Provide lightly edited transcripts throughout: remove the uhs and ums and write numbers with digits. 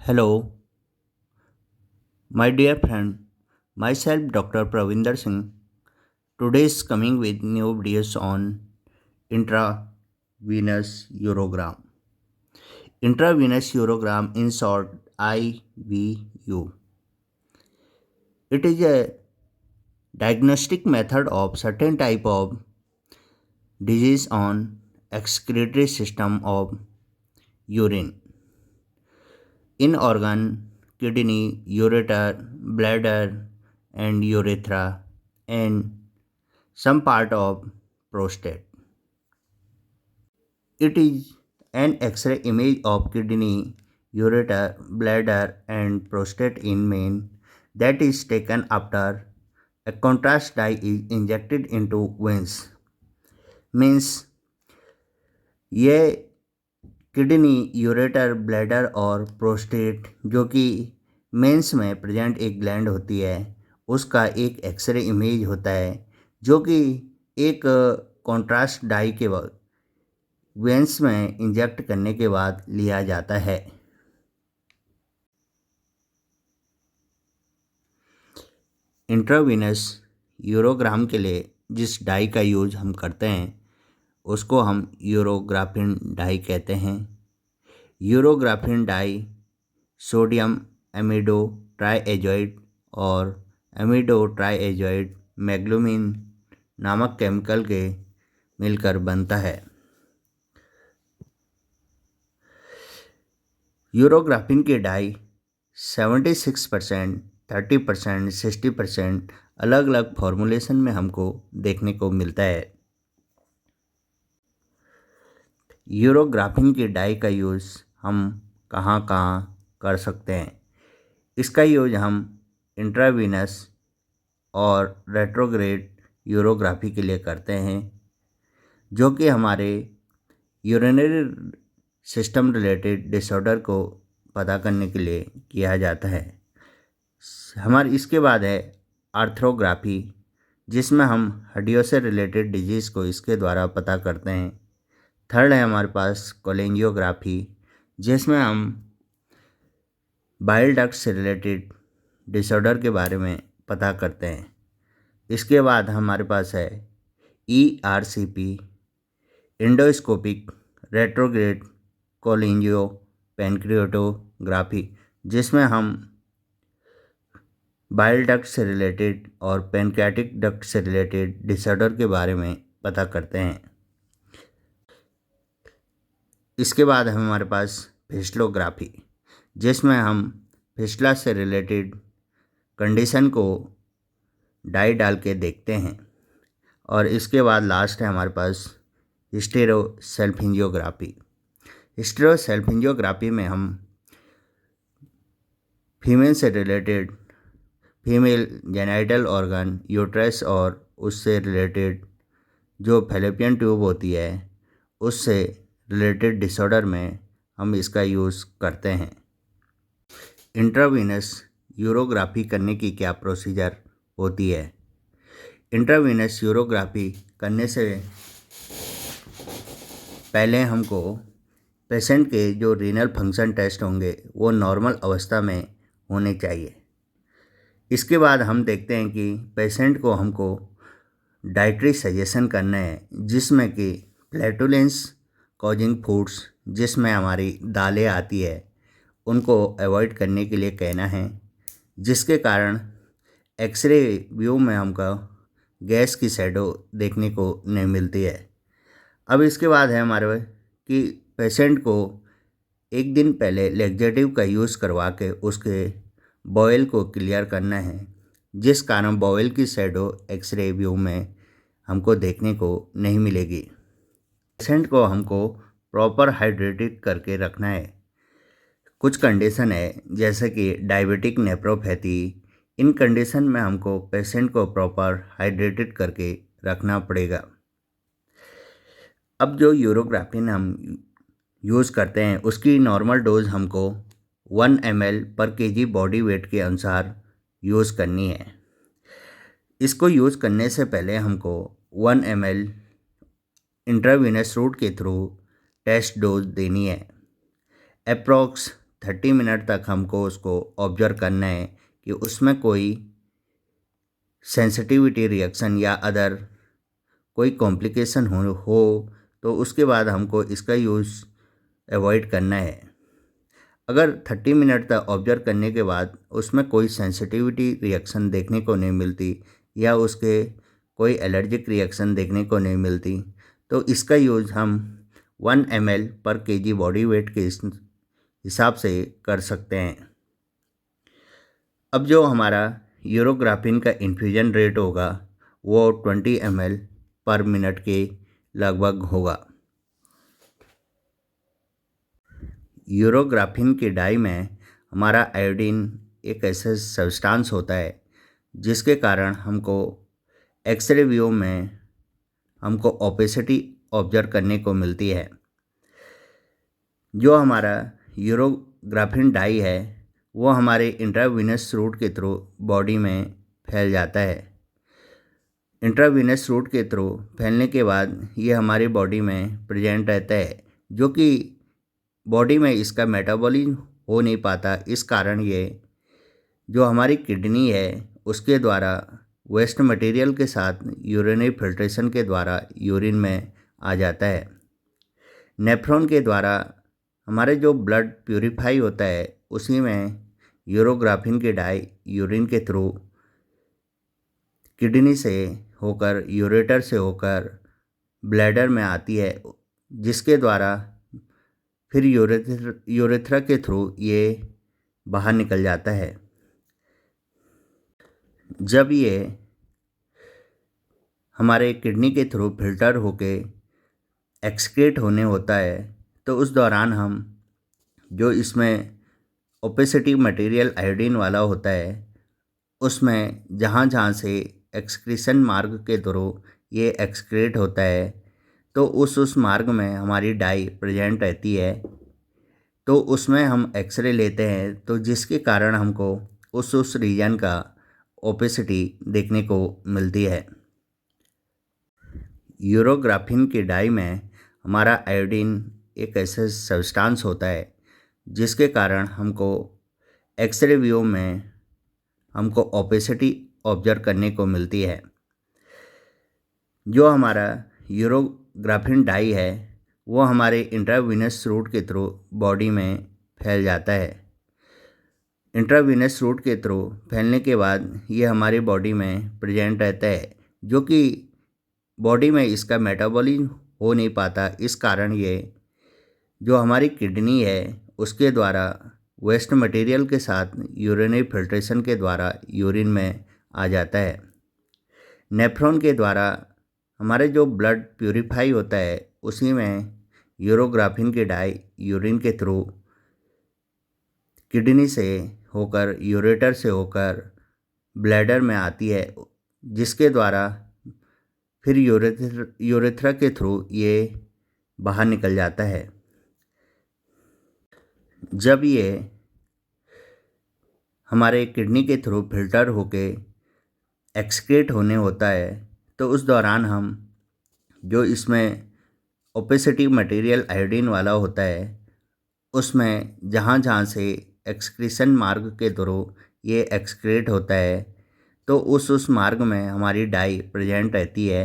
Hello, my dear friend. Myself, Dr. Pravinder Singh. Today is coming with new videos on intravenous urogram. Intravenous urogram, in short, IVU. It is a diagnostic method of certain type of disease on excretory system of urine, in organ, kidney, ureter, bladder, and urethra, and some part of prostate. It is an X-ray image of kidney, ureter, bladder, and prostate in man that is taken after a contrast dye is injected into veins. Means ये kidney, ureter, bladder और prostate जो कि mains में present एक gland होती है, उसका एक एक्सरे इमेज होता है जो कि एक कॉन्ट्रास्ट डाई के वेंस में इंजेक्ट करने के बाद लिया जाता है। इंट्रावीनस यूरोग्राम के लिए जिस डाई का यूज हम करते हैं उसको हम यूरोग्राफिन डाई कहते हैं। यूरोग्राफिन डाई सोडियम एमिडो ट्राईएज़ोइड और एमिडो ट्राईएज़ोइड मैग्लोमिन नामक केमिकल के मिलकर बनता है। यूरोग्राफिन की डाई 76%, 30%, 60% अलग अलग फॉर्मुलेशन में हमको देखने को मिलता है। यूरोग्राफिन की डाई का यूज़ हम कहाँ कहाँ कर सकते हैं? इसका यूज हम इंट्रावीनस और रेट्रोग्रेड यूरोग्राफी के लिए करते हैं, जो कि हमारे यूरिनरी सिस्टम रिलेटेड डिसऑर्डर को पता करने के लिए किया जाता है। हमारे इसके बाद है आर्थ्रोग्राफी, जिसमें हम हड्डियों से रिलेटेड डिजीज़ को इसके द्वारा पता करते हैं। थर्ड है हमारे पास कोलेंजियोग्राफी, जिसमें हम बाइल डक्ट से रिलेटेड डिसऑर्डर के बारे में पता करते हैं। इसके बाद हमारे पास है ERCP, एंडोस्कोपिक रेट्रोग्रेड कोलिंजियो पैनक्रियाटोग्राफी, जिसमें हम बाइल डक्ट से रिलेटेड और पैनक्रियाटिक डक्ट से रिलेटेड डिसऑर्डर के बारे में पता करते हैं। इसके बाद है हमारे पास फिस्टुलोग्राफी, जिसमें हम फिस्टुला से रिलेटेड कंडीशन को डाई डाल के देखते हैं। और इसके बाद लास्ट है हमारे पास हिस्टेरोसेल्फिंजियोग्राफी। हिस्टेरोसेल्फिंजियोग्राफी में हम फीमेल से related female genital organ, uterus और उससे रिलेटेड जो फैलोपियन ट्यूब होती है उससे रिलेटेड डिसऑर्डर में हम इसका यूज़ करते हैं। इंट्रावीनस यूरोग्राफी करने की क्या प्रोसीजर होती है? इंट्रावीनस यूरोग्राफी करने से पहले हमको पेशेंट के जो रीनल फंक्शन टेस्ट होंगे वो नॉर्मल अवस्था में होने चाहिए। इसके बाद हम देखते हैं कि पेशेंट को हमको डाइटरी सजेशन करना है, जिसमें कि फ्लैटुलेंस कॉजिंग फूड्स, जिसमें हमारी दालें आती है, उनको अवॉइड करने के लिए कहना है, जिसके कारण एक्सरे व्यू में हमको गैस की शैडो देखने को नहीं मिलती है। अब इसके बाद है हमारे कि पेशेंट को एक दिन पहले लेक्जेटिव का यूज़ करवा के उसके बॉयल को क्लियर करना है, जिस कारण बॉयल की शैडो एक्सरे व्यू में हमको देखने को नहीं मिलेगी। पेशेंट को हमको प्रॉपर हाइड्रेटेड करके रखना है। कुछ कंडीशन है जैसे कि डायबिटिक नेफ्रोपैथी, इन कंडीशन में हमको पेशेंट को प्रॉपर हाइड्रेटेड करके रखना पड़ेगा। अब जो यूरोग्राफिन हम यूज़ करते हैं उसकी नॉर्मल डोज हमको 1 ml पर kg बॉडी वेट के अनुसार यूज़ करनी है। इसको यूज़ करने से पहले हमको 1 ml इंट्रावीनस रूट के थ्रू टेस्ट डोज देनी है। अप्रॉक्स 30 मिनट तक हमको उसको ऑब्जर्व करना है कि उसमें कोई सेंसिटिविटी रिएक्शन या अदर कोई कॉम्प्लिकेशन हो तो उसके बाद हमको इसका यूज़ अवॉइड करना है। अगर 30 मिनट तक ऑब्जर्व करने के बाद उसमें कोई सेंसिटिविटी रिएक्शन देखने को नहीं मिलती या उसके कोई एलर्जिक रिएक्शन देखने को नहीं मिलती तो इसका यूज़ हम 1 ml पर kg बॉडी वेट के हिसाब से कर सकते हैं। अब जो हमारा यूरोग्राफिन का इन्फ्यूजन रेट होगा वो 20 ml पर मिनट के लगभग होगा। यूरोग्राफिन के डाई में हमारा आयोडीन एक ऐसा सब्सटेंस होता है जिसके कारण हमको एक्सरे व्यू में हमको ओपेसिटी ऑब्जर्व करने को मिलती है। जो हमारा यूरोग्राफिन डाई है वो हमारे इंट्रावीनस रूट के थ्रू बॉडी में फैल जाता है। इंट्रावीनस रूट के थ्रू फैलने के बाद ये हमारी बॉडी में प्रेजेंट रहता है, जो कि बॉडी में इसका मेटाबॉलिज्म हो नहीं पाता। इस कारण ये जो हमारी किडनी है उसके द्वारा वेस्ट मटेरियल के साथ यूरिनरी फिल्ट्रेशन के द्वारा यूरिन में आ जाता है। नेफ्रॉन के द्वारा हमारे जो ब्लड प्यूरिफाई होता है उसी में यूरोग्राफिन के डाई यूरिन के थ्रू किडनी से होकर यूरेटर से होकर ब्लैडर में आती है, जिसके द्वारा फिर यूरेथ्रा के थ्रू ये बाहर निकल जाता है। जब ये हमारे किडनी के थ्रू फिल्टर होके एक्सक्रीट होने होता है तो उस दौरान हम जो इसमें ओपेसिटी मटेरियल आयोडीन वाला होता है उसमें जहाँ से एक्सक्रीशन मार्ग के थ्रू ये एक्सक्रीट होता है तो उस मार्ग में हमारी डाई प्रेजेंट रहती है। तो उसमें हम एक्सरे लेते हैं तो जिसके कारण हमको उस रीजन का ओपेसिटी देखने को मिलती है। यूरोग्राफिन के डाई में हमारा आयोडीन एक ऐसा सब्सटेंस होता है जिसके कारण हमको एक्सरे व्यू में हमको ओपेसिटी ऑब्जर्व करने को मिलती है। जो हमारा यूरोग्राफिन डाई है वो हमारे इंट्रावीनस रूट के थ्रू बॉडी में फैल जाता है। इंट्रावीनस रूट के थ्रू फैलने के बाद ये हमारी बॉडी में प्रेजेंट रहता है, जो कि बॉडी में इसका मेटाबॉलिज्म हो नहीं पाता। इस कारण ये जो हमारी किडनी है उसके द्वारा वेस्ट मटेरियल के साथ यूरिनरी फिल्ट्रेशन के द्वारा यूरिन में आ जाता है। नेफ्रॉन के द्वारा हमारे जो ब्लड प्यूरिफाई होता है उसी में यूरोग्राफिन के डाई यूरिन के थ्रू किडनी से होकर यूरेटर से होकर ब्लैडर में आती है, जिसके द्वारा फिर यूरेथ्रा के थ्रू ये बाहर निकल जाता है। जब ये हमारे किडनी के थ्रू फिल्टर होके एक्सक्रीट होने होता है तो उस दौरान हम जो इसमें ओपेसिटी मटेरियल आयोडीन वाला होता है उसमें जहाँ से एक्सक्रीशन मार्ग के थ्रू ये एक्सक्रीट होता है तो उस मार्ग में हमारी डाई प्रेजेंट रहती है।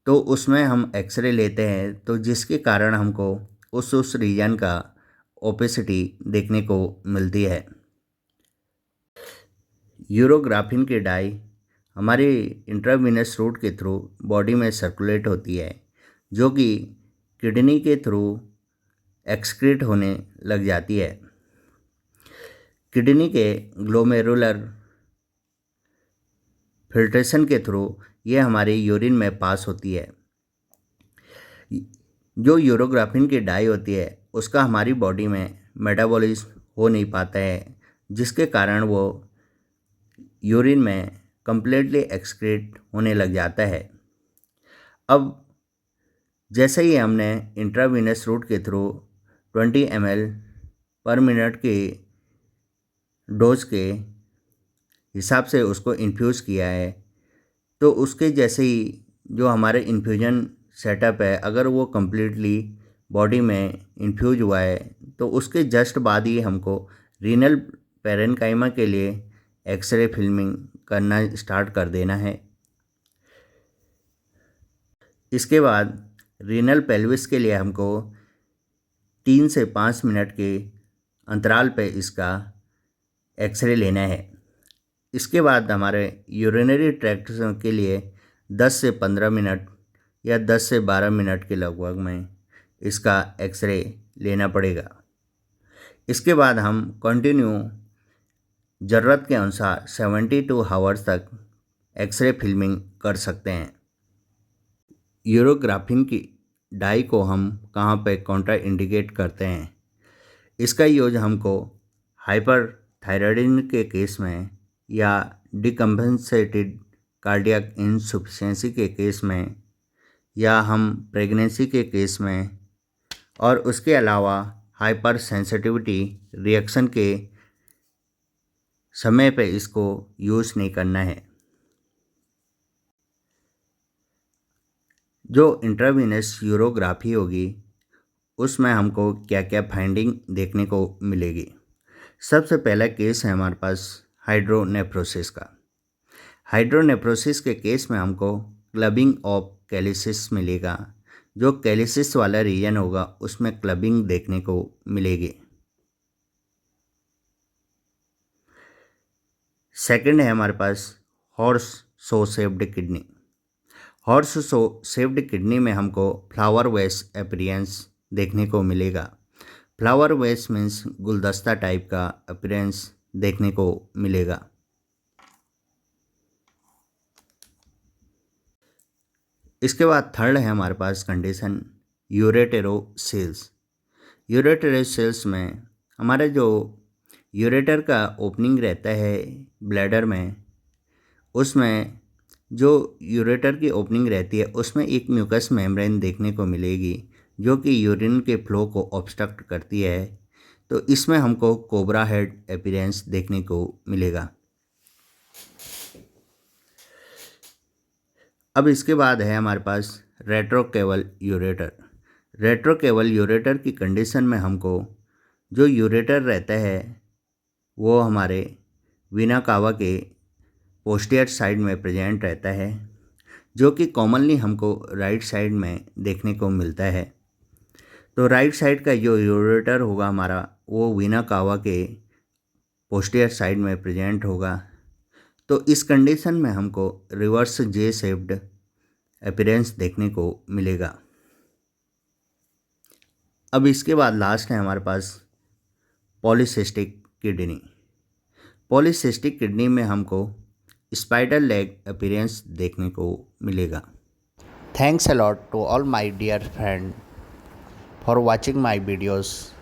तो उसमें हम एक्सरे लेते हैं तो जिसके कारण हमको उस रीजन का ओपेसिटी देखने को मिलती है। यूरोग्राफिन के डाई हमारे इंट्रावीनस रूट के थ्रू बॉडी में सर्कुलेट होती है, जो कि किडनी के थ्रू एक्सक्रीट होने लग जाती है। किडनी के ग्लोमेरुलर फिल्ट्रेशन के थ्रू ये हमारे यूरिन में पास होती है। जो यूरोग्राफिन की डाई होती है उसका हमारी बॉडी में मेटाबॉलिज्म हो नहीं पाता है, जिसके कारण वो यूरिन में कम्प्लीटली एक्सक्रीट होने लग जाता है। अब जैसे ही हमने इंट्रावीनस रूट के थ्रू 20 ml पर मिनट के डोज के हिसाब से उसको इन्फ्यूज़ किया है तो उसके जैसे ही जो हमारे इन्फ्यूजन सेटअप है अगर वो कम्प्लीटली बॉडी में इन्फ्यूज हुआ है, तो उसके जस्ट बाद ही हमको रीनल पैरेनकाइमा के लिए एक्सरे फिल्मिंग करना स्टार्ट कर देना है। इसके बाद रीनल पेल्विस के लिए हमको 3 से 5 मिनट के अंतराल पे इसका एक्सरे लेना है। इसके बाद हमारे यूरिनरी ट्रैक्ट के लिए 10 से 15 मिनट या 10 से 12 मिनट के लगभग में इसका एक्सरे लेना पड़ेगा। इसके बाद हम कंटिन्यू ज़रूरत के अनुसार 72 आवर्स तक एक्सरे फिल्मिंग कर सकते हैं। यूरोग्राफिन की डाई को हम कहाँ पे काउंटर इंडिकेट करते हैं? इसका यूज हमको हाइपरथायराइडिज्म के केस में या डिकम्पेंसेटेड कार्डियक इनसफिशिएंसी के केस में या हम प्रेगनेंसी के केस में और उसके अलावा हाइपर सेंसिटिविटी रिएक्शन के समय पे इसको यूज़ नहीं करना है। जो इंट्रावीनस यूरोग्राफी होगी उसमें हमको क्या क्या फाइंडिंग देखने को मिलेगी। सबसे पहला केस है हमारे पास हाइड्रोनेफ्रोसिस का। हाइड्रोनेफ्रोसिस के केस में हमको क्लबिंग ऑफ कैलिसिस मिलेगा। जो कैलिसिस वाला रीजन होगा उसमें क्लबिंग देखने को मिलेगी। सेकंड है हमारे पास horseshoe shaped kidney. Horseshoe shaped kidney में हमको फ्लावर वेस अपीयरेंस देखने को मिलेगा। फ्लावर वेस मीन्स गुलदस्ता टाइप का अपीयरेंस देखने को मिलेगा। इसके बाद थर्ड है हमारे पास कंडीशन यूरेटेरोसेल्स। यूरेटेरोसेल्स में हमारे जो यूरेटर का ओपनिंग रहता है ब्लैडर में, उसमें जो यूरेटर की ओपनिंग रहती है उसमें एक म्यूकस मेम्ब्रेन देखने को मिलेगी जो कि यूरिन के फ्लो को ऑब्स्ट्रक्ट करती है। तो इसमें हमको कोबरा हेड अपीयरेंस देखने को मिलेगा। अब इसके बाद है हमारे पास रेट्रोकेवल यूरेटर। रेट्रोकेवल यूरेटर की कंडीशन में हमको जो यूरेटर रहता है वो हमारे वीना कावा के पोस्टीरियर साइड में प्रेजेंट रहता है, जो कि कॉमनली हमको राइट साइड में देखने को मिलता है। तो राइट साइड का जो यूरेटर होगा हमारा वो वीना कावा के पोस्टीरियर साइड में प्रेजेंट होगा। तो इस कंडीशन में हमको रिवर्स जे शेप्ड अपीयरेंस देखने को मिलेगा। अब इसके बाद लास्ट है हमारे पास पॉलीसिस्टिक किडनी। पॉलीसिस्टिक किडनी में हमको स्पाइडर लेग अपीयरेंस देखने को मिलेगा। Thanks a lot to all my dear friend for watching my videos.